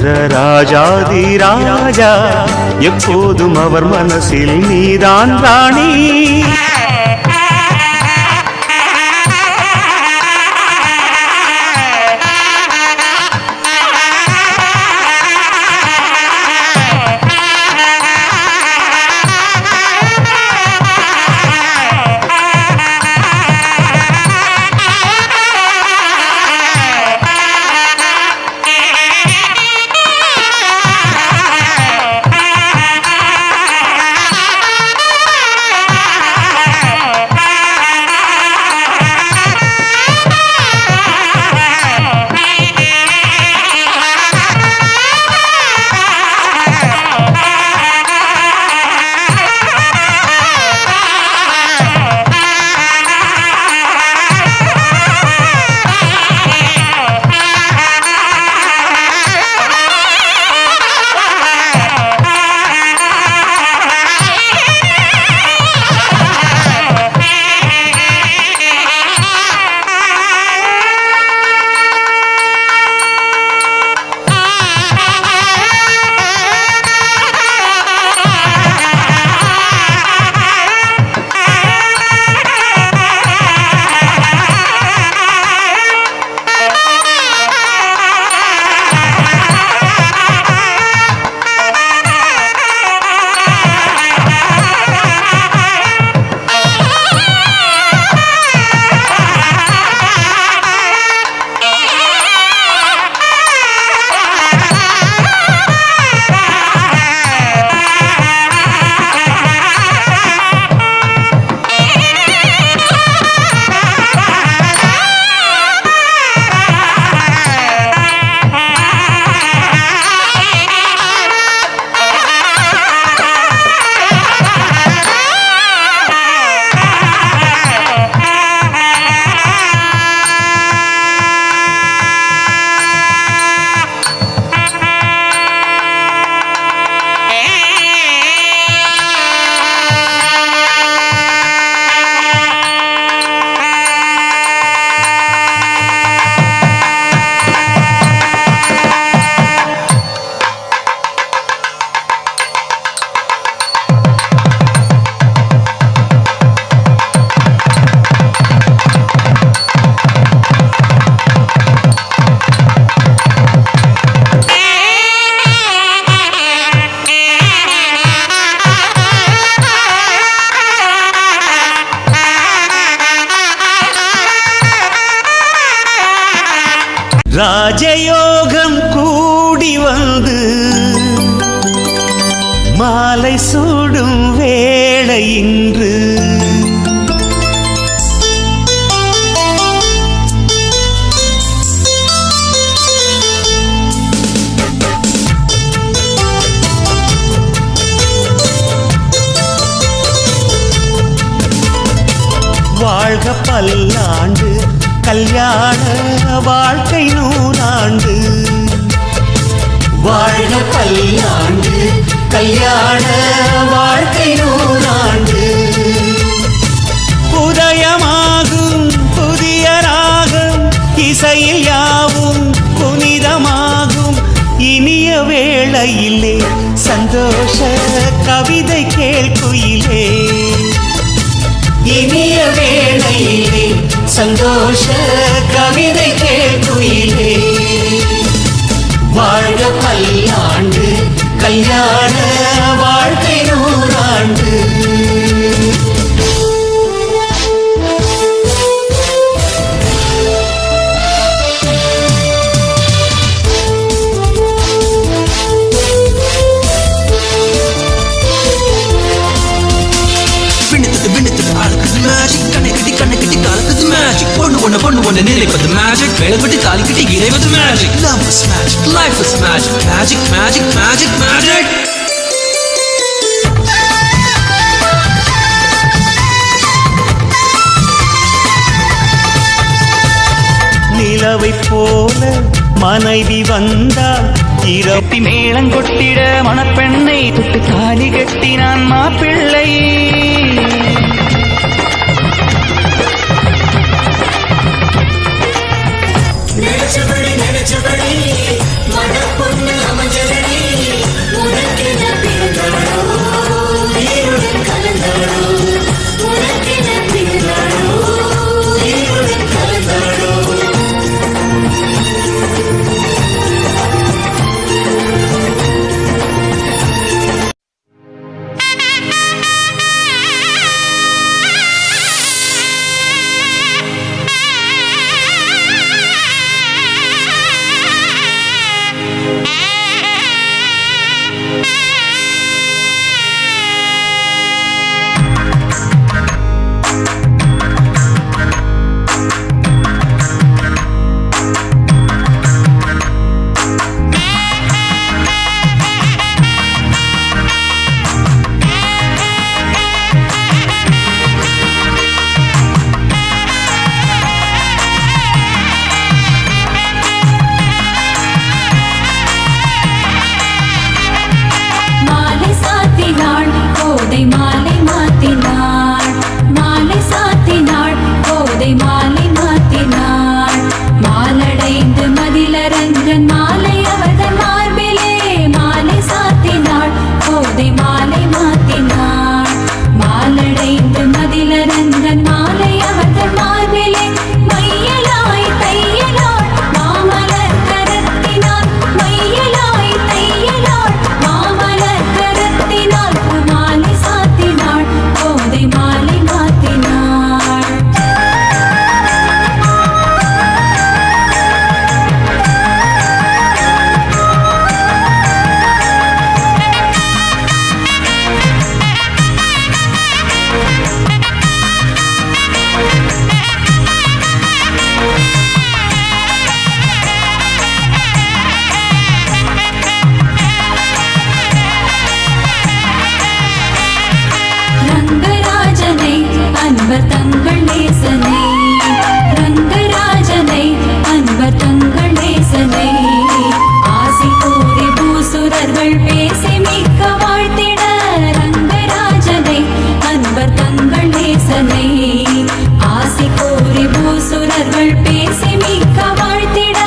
வருகிற ராஜாதி ராஜா, எப்போதும் அவர் மனசில் நீதான் ராணி. ராஜயோகம் கூடி வந்து மாலை சூடும் வேளை இன்று, வாழ்க பல்லாண்டு கல்யாண வாழ்க்கை நூறாண்டு, வாழ்க பல்லாண்டு கல்யாண வாழ்க்கை நூறாண்டு. உதயமாகும் புதிய ராகம், இசையில் யாவும் புனிதமாகும். இனிய வேளையிலே சந்தோஷ கவிதை கேள்குயிலே, இனிய வேளையிலே சந்தோஷ கவிதை கேள்குயிலே. வாழ்க பல்லாண்டு கல்யாண வாழ்க்கை நூறாண்டு. பொண்ணு நிலைப்பது மேஜிக், வேலைப்பட்டு தாலி கட்டி இறைவது magic. Love is magic, life is magic, magic, magic, magic, magic. நிலவை போல மனைவி வந்தால் இரப்பி மேளங்கொட்டிட மணப்பெண்ணை தொட்டு தாலி கட்டினான் மாப்பிள்ளை. நினைச்சபடி மணப்பொண்ணு மிக்க வாழ்த்திட ரங்கராஜனை அன்பர் தங்கள் நேசனை ஆசி கோரி பூசுரர்கள் பேசி மிக்க வாழ்த்திட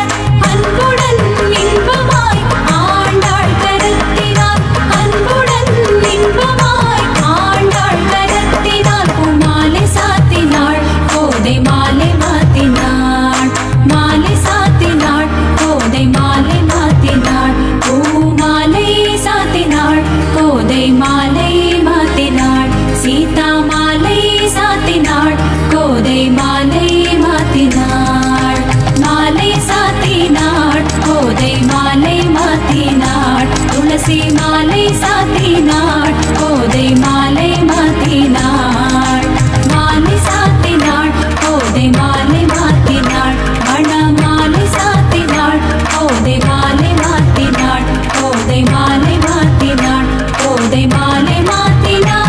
அன்புடன் இன்பமாய் ஆண்டாள் கரத்தினார் அன்புடன் இன்பமாய் ஆண்டாள் கரத்தினார் பூமாலை சாத்தினாள் கோதை மாலை மாத்தினாள் மாலை சாத்தினாள் கோதை மாலை மாத்தினாள் பூமாலை சாத்தினாள் கோதை மாலை மாத்தினாள் சீதா மாலை சாத்தினாள் கோதை மாலை மாத்தினாள் மாலை சாத்தினாள் கோதை மாலை மாத்தினாள் துளசி மாலை சாத்தினாள் கோதை மாலை மாத்தினாள் மாலை சாத்தினாள் கோதை மாலை மாத்தினாள் மணமாலை சாத்தினாள் கோதை மாலை மாத்தினாள் கோதை மாலை மாத்தினாள் கோதை மாலை மாத்தினாள்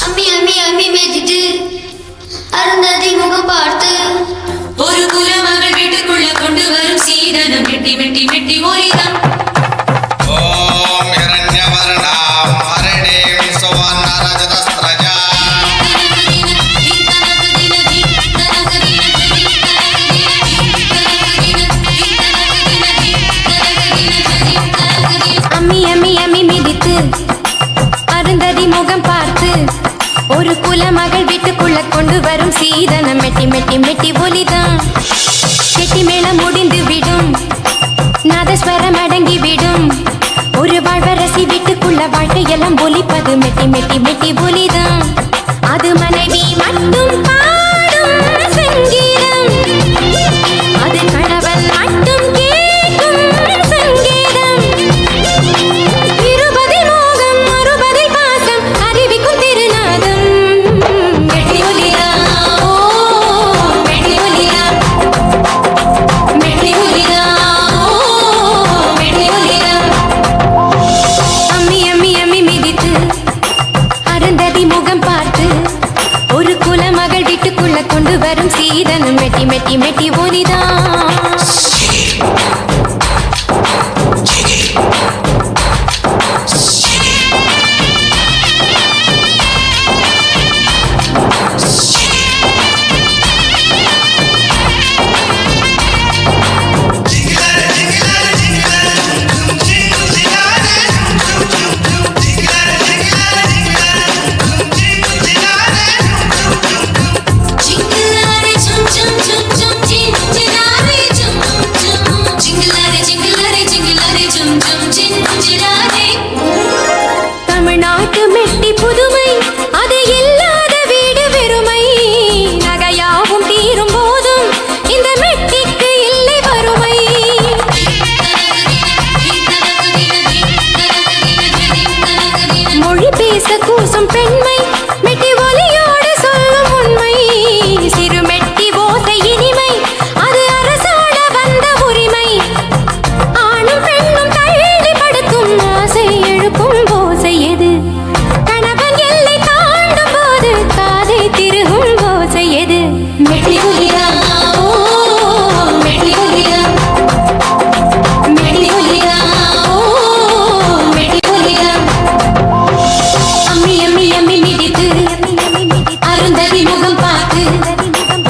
அம்மி அம்மி அம்மி மேதிட்டு அருந்ததி முகம் பார்த்து ஒரு குலமகள் வீட்டுக்குள்ள கொண்டு வரும் சீதனம் மெட்டி மெட்டி மெட்டி ஒலிதம் ஓம் ஹிரண்யவர்ணாம் ஹரிணீம் சுவர்ணரஜதஸ்ரஜா அம்மி அம்மி அம்மி மிதித்து அருந்ததி முகம் பார்த்து ஒரு குலமகள் வீட்டுக்குள்ள கொண்டு வரும் சீதனம் மெட்டி மெட்டி மெட்டி ஒலிதான் கெட்டி மேளம் முடிந்து விடும் நாதஸ்வரம் அடங்கி விடும் ஒரு வாழ்வரசி வீட்டுக்குள்ள வாழ்க்கையெல்லாம் ஒலிப்பது மெட்டி மெட்டி மெட்டி ஒலிதான் அது மனைவி மட்டும் பாடும் சங்கீதம் அது கணவன் மட்டும் கேட்கும் சங்கீதம் இருபதில் மோகம் அறுபதில் பாசம் அறிவிக்கும் திருநாதம் மெட்டி ஒலிதா ஓ மெட்டி ஒலிதா மெட்டி ஒலிதா ஓ மெட்டி ஒலிதா அம்மி அம்மி அம்மி மிதித்து அருந்ததி முகம் பார்த்து ஒரு குலமகள் வீட்டுக்குள்ள கொண்டு வரும் சீதனம் மெட்டி மெட்டி மெட்டி ஒலிதா ஜிங்கலாரே ஜும் ஜும் ஜும் ஜும் ஜிங்கலாரே ஜும் ஜும் ஜிங்கலாரே ஜிங்கலாரே ஜிங்கலாரே ஜும் ஜும் ஜிங்கலாரே தமிழ்நாட்டு மெட்டி புதுமை அது இல்லாத வீடு வெறுமை நகையாவும் தீரும் போதும் இந்த மெட்டிக்கு இல்லை வறுமை மொழி பேச கூசும் பெண்மை மெட்டி ஒலியோடு சொல்லும் உண்மை சிறு மெட்டி ஓசை இனிமை அது அரசாட வந்த உரிமை ஆணும் பெண்ணும் தள்ளிப்படுத்தும் ஆசை எழுப்பும் ஓசை எது கணவன் எல்லை தாண்டும் போது காதை திருகும் ஓசை எது மெட்டி ஒலிதா ஓ மெட்டி ஒலிதா மெட்டி ஒலிதா ஓ மெட்டி ஒலிதா அம்மி அம்மி அம்மி மிதித்து அருந்ததி முகம் பார்த்து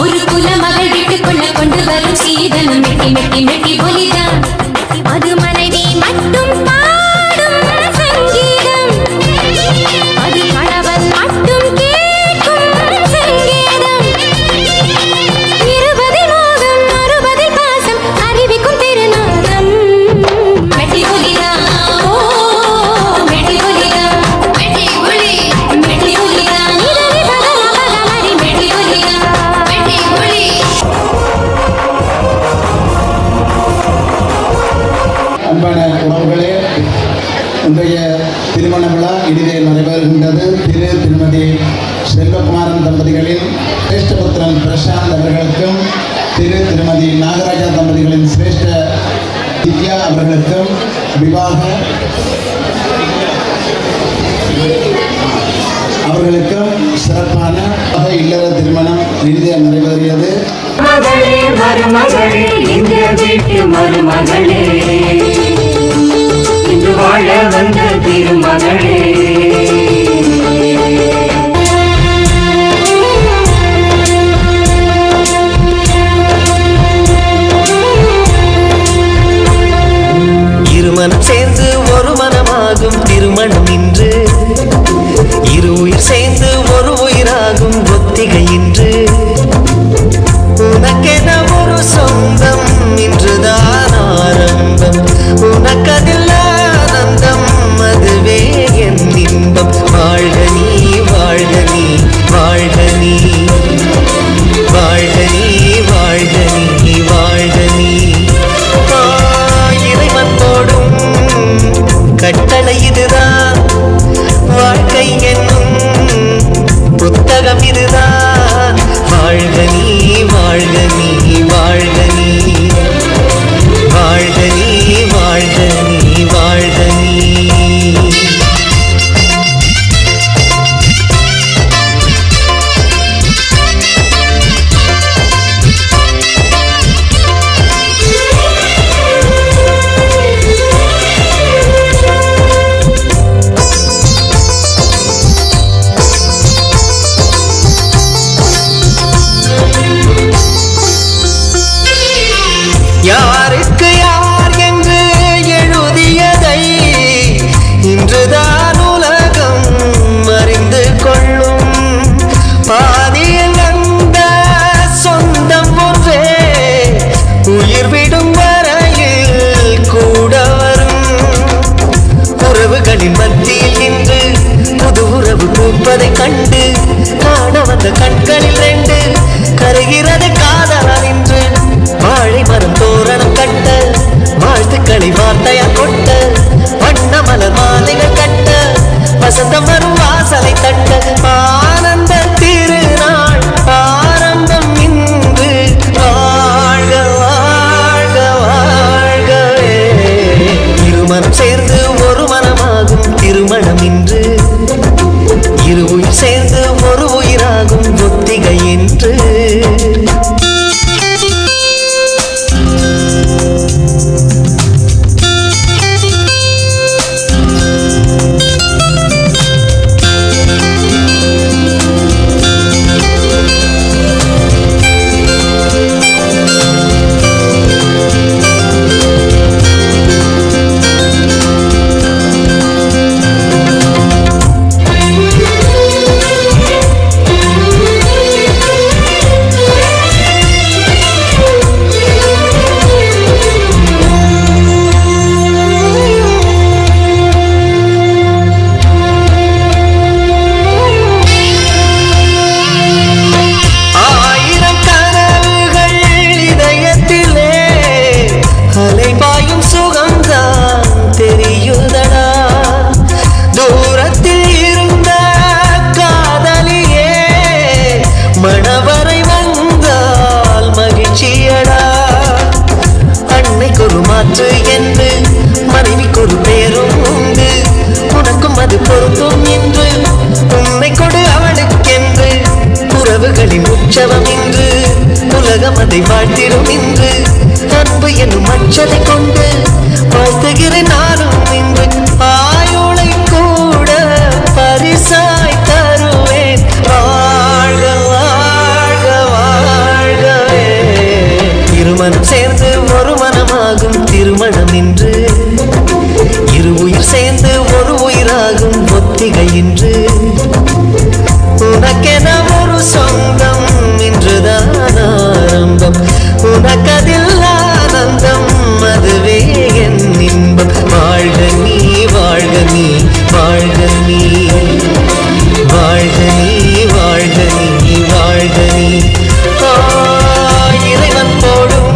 ஒரு குலமகள் வீட்டுக்குள்ள கொண்டு வரும் சீதனம் மெட்டி மெட்டி மெட்டி ஒலிதான் அது மனைவி மட்டும் பாடும் சங்கீதம் அது கணவன் மட்டும் கேட்கும் சங்கீதம் இருபதில் மோகம் அறுபதில் பாசம் அறிவிக்கும் திருநாதம் மெட்டி ஒலிதா ஓ மெட்டி ஒலிதா மெட்டி ஒலி மெட்டி ஒலிதா நிரவி பகம பகமரி மெட்டி ஒலிதா மெட்டி ஒலி அன்பான உறவுகளே, இன்றைய திருமண விழா இனிதே நடைபெறுகின்றது. திருமதி செல்வகுமாரன் தம்பதிகளின் சிரேஷ்டபுத்திரன் பிரசாந்த் அவர்களுக்கும் திருமதி நாகராஜா தம்பதிகளின் சிரேஷ்ட திவ்யா அவர்களுக்கும் விவாக அவர்களுக்கும் சிறப்பான இல்லற திருமணம் இறுதியாக நிறைவேறியது. மகளே மருமகளே இந்த வீட்டு மருமகளே இன்று வாழ வந்த திருமகளே. இருமனம் சேர்ந்து ஒரு மனமாகும் திருமணம் இன்று, இரு உயிர் சேர்ந்து ஒரு உயிராகும் ஒத்திகை இன்று. உனக்கென ஒரு சொந்தம் இன்றுதான் ஆரம்பம், உனக்கதில் ஆனந்தம் அதுவே என் இன்பம். வாழ்க நீ வாழ்க நீ வாழ்க நீ வாழ்க நீ வாழ்க நீ வாழ்க நீ. இறைவன் போடும் கட்டளை இதுதான், வாழ்க்கை என்னும் புத்தகம் இதுதான். வாழ்க நீ வாழ்க நீ வாழ்க நீ வாழ்க நீ வாழ்க நீ வாழ்க நீ. யாருக்கு யார் என்று எழுதியதை இன்றுதான் உலகம் அறிந்து கொள்ளும். பாதியில் அந்த சொந்தம் ஒன்றே உயிர் விடும் வரையில் கூட வரும். உறவுகளின் மத்தியில் இன்று புது உறவு பூப்பதை கண்டு காண வந்த கண்களில் ரெண்டு கருகிறது காதலால் இன்று. வாழை மரம் தோரணம் கட்ட வாழ்த்துக்களை வார்த்தையால் கொட்ட வண்ண மலர் மாலைகள் கட்ட வசந்தம் வரும் வாசலை தட்ட ஆனந்த திருநாள் ஆரம்பம் இன்று. வாழ்க வாழ்க வாழ்கவே. இருமனம் சேர்ந்து ஒரு மனமாகும் திருமணம் இன்று, இரு உயிர் சேர்ந்து ஒரு உயிராகும் ஒத்திகை என்று. மாற்று என்று மனைவிக்கு ஒரு பேரும் உண்டு, உனக்கும் அது பொருந்தும் என்று உன்னை கொடு அவளுக்கென்று. உறவுகளின் உற்சவம் இன்று, உலகம் அதை வாழ்த்திடும் இன்று. அன்பு என்னும் அச்சதை கொண்டு வாழ்த்துகிறேன் நானும் இன்று. ஆயுளை கூட பரிசாய் தருவேன். வாழ்க வாழ்க வாழ்கவே. இருமனம் சேர்ந்து ஒரு மனமாகும் திருமணம் இன்று, இரு உயிர் சேர்ந்து ஒரு உயிராகும் ஒத்திகை இன்று. உனக்கென ஒரு சொந்தம் இன்றுதான் ஆரம்பம், உனக்கதில் ஆனந்தம் அதுவே என் இன்பம். வாழ்க நீ வாழ்க நீ வாழ்க நீ வாழ்க நீ வாழ்க நீ வாழ்க நீ. இறைவன் போடும்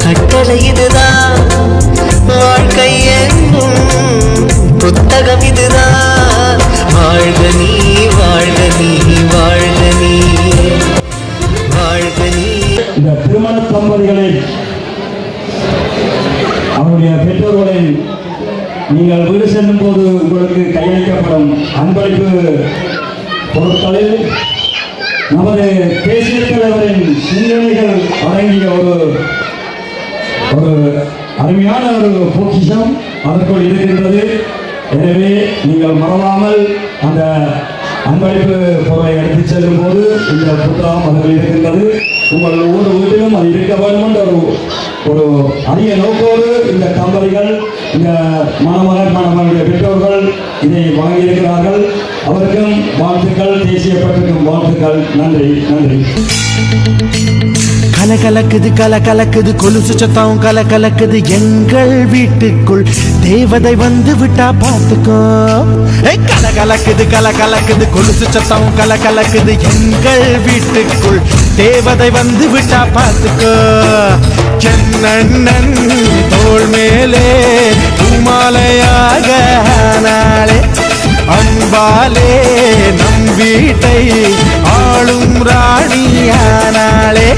கட்டளை இதுதான், வாழ்க்கை என்னும் புத்தகம் இதுதான். வாழ்க நீ வாழ்க நீ வாழ்க நீ வாழ்க நீ. இந்த திருமண தம்பதிகளில் அவருடைய பெற்றோர்களின் நீங்கள் வீடு செல்லும் போது உங்களுக்கு கையளிக்கப்படும் அன்பளிப்பு பொருட்களில் நமது தேசிய தலைவரின் சிந்தனைகள் அடங்கிய ஒரு அருமையான ஒரு பொக்கிஷம் அதற்குள் இருக்கின்றது. எனவே நீங்கள் மறவாமல் அந்த அன்பளிப்பு பொருளை எடுத்துச் செல்லும் போது இந்த புத்தகம் அதில் இருக்கின்றது. உங்கள் ஒவ்வொரு வீட்டிலும் அது இருக்க வேண்டும் என்ற ஒரு அரிய நோக்கோடு இந்த கம்பெனிகள் இந்த மணமகளுடைய பெற்றோர்கள் இதை வழங்கியிருக்கிறார்கள். அவருக்கும் வாழ்த்துக்கள், தேசிய பற்றுக்கும் வாழ்த்துக்கள். நன்றி நன்றி. கலகலக்குது கலகலக்குது கொலுசு சத்தம் கலகலக்குது எங்கள் வீட்டுக்குள் தேவதை வந்து விட்டா பார்த்துக்கோ. கலகலக்குது கலகலக்குது கொலுசு சத்தம் கலகலக்குது எங்கள் வீட்டுக்குள் தேவதை வந்து விட்டா பார்த்துக்கோ. சென்னண்ணன் தோள் மேலே பூமாலையாக நாளே அன்பாலே நம் வீட்டை ஆளும் ராணியானாளே.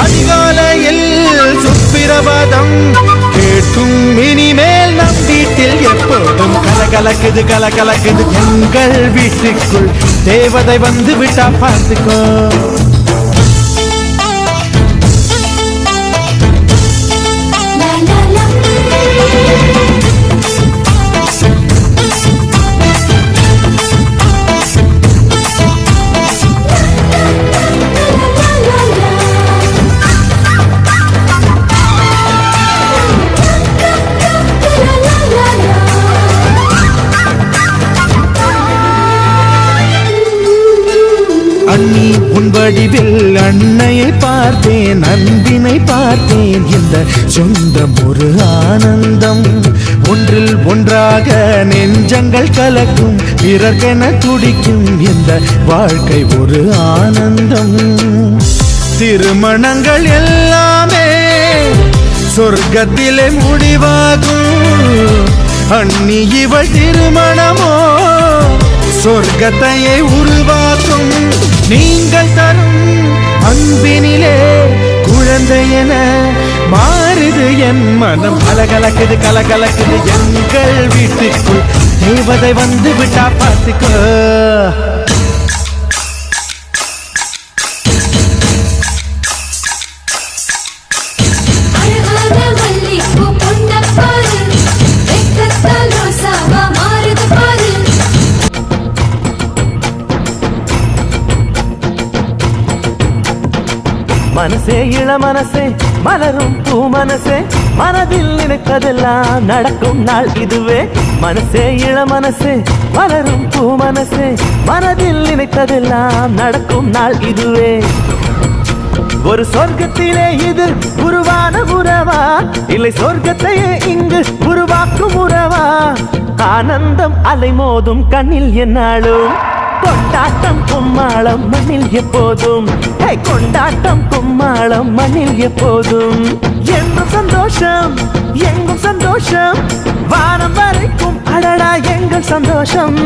அதிகாலையில் சுப்பிரபாதம் கேட்கும் இனிமேல் நம் வீட்டில் எப்போதும் கலகலக்குது கலகலக்குது எங்கள் வீட்டுக்குள் தேவதை வந்து விட்டா பார்த்துக்கோ. அண்ணி உன் வடிவில் அன்னையை பார்த்தேன், அன்பினை பார்த்தேன். இந்த சொந்தம் ஒரு ஆனந்தம், ஒன்றில் ஒன்றாக நெஞ்சங்கள் கலக்கும், பிறர்க்கென துடிக்கும் இந்த வாழ்க்கை ஒரு ஆனந்தம். திருமணங்கள் எல்லாமே சொர்க்கத்திலே முடிவாகும். அண்ணி இவள் திருமணமோ சொர்க்கத்தையே உருவாக்கும். நீங்கள் தரும் அன்பினிலே குழந்தையென மாறுது என் மனம். கலகலக்குது கலகலக்குது எங்கள் வீட்டுக்குள் தேவதை வந்து விட்டா பார்த்துக்கோ. மனசே இள மனசே மலரும் பூ மனசே, மனதில் நினைப்பதெல்லாம் நடக்கும் நாள் இதுவே. மனசே இள மனசே மலரும் பூ மனசே, மனதில் நினைப்பதெல்லாம் நடக்கும் நாள் இதுவே. ஒரு சொர்க்கத்திலே இது உருவான உறவா, இல்லை சொர்க்கத்தையே இங்கு உருவாக்கும் உறவா? ஆனந்தம் அலைமோதும் கண்ணில் என்னாலும், கொண்டாட்டம் கும்மாளம் மண்ணில் எப்போதும். கொண்டாட்டம் கும்மாளம் மண்ணில் எப்போதும். என்றும் சந்தோஷம் எங்கும் சந்தோஷம், வானம் வரைக்கும் அடடா எங்கள் சந்தோஷம்.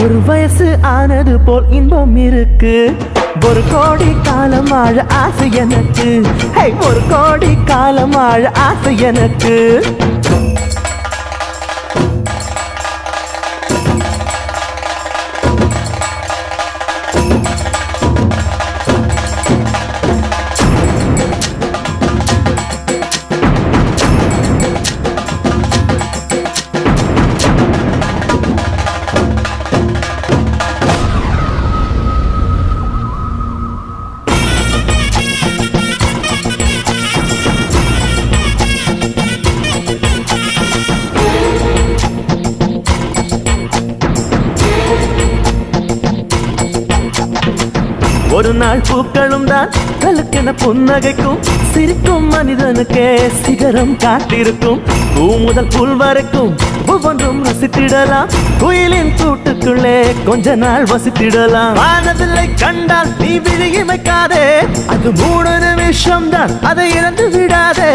ஒரு வயசு ஆனது போல் இன்பம் இருக்கு, ஒரு கோடி காலம் வாழ ஆசை எனக்கு. ஒரு கோடி காலம் வாழ ஆசை எனக்கு. ஒரு நாள் பூக்களும் தான் கலுக்கென புன்னகைக்கும், சிரிக்கும் மனிதனுக்கே சிகரம் காட்டிருக்கும். பூ முதல் புல் வரைக்கும் ஒவ்வொன்றும் ரசித்திடலாம், குயிலின் கூட்டுக்குள்ளே கொஞ்ச நாள் வசித்திடலாம். வானவில்லை கண்டால் நீ விழியமைக்காதே, அது 3 நிமிஷம் தான், அதை இழந்து விடாதே.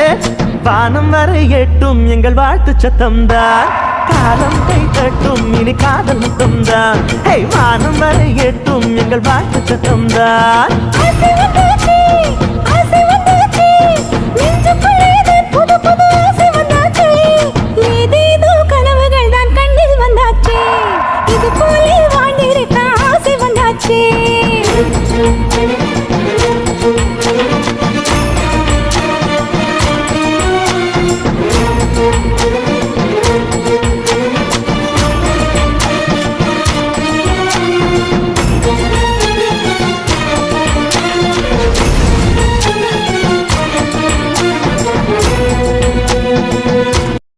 வானம் வரை எட்டும் எங்கள் வாழ்த்து சத்தம் தான், காலம் கை தட்டும் இனி காதல் முத்தம் தான். வானம் வரை எட்டும் எங்கள் வாழ்த்து சத்தம் தான். புது புது ஆசை வந்தாச்சு, ஏதேதோ கனவுகள் Thank you.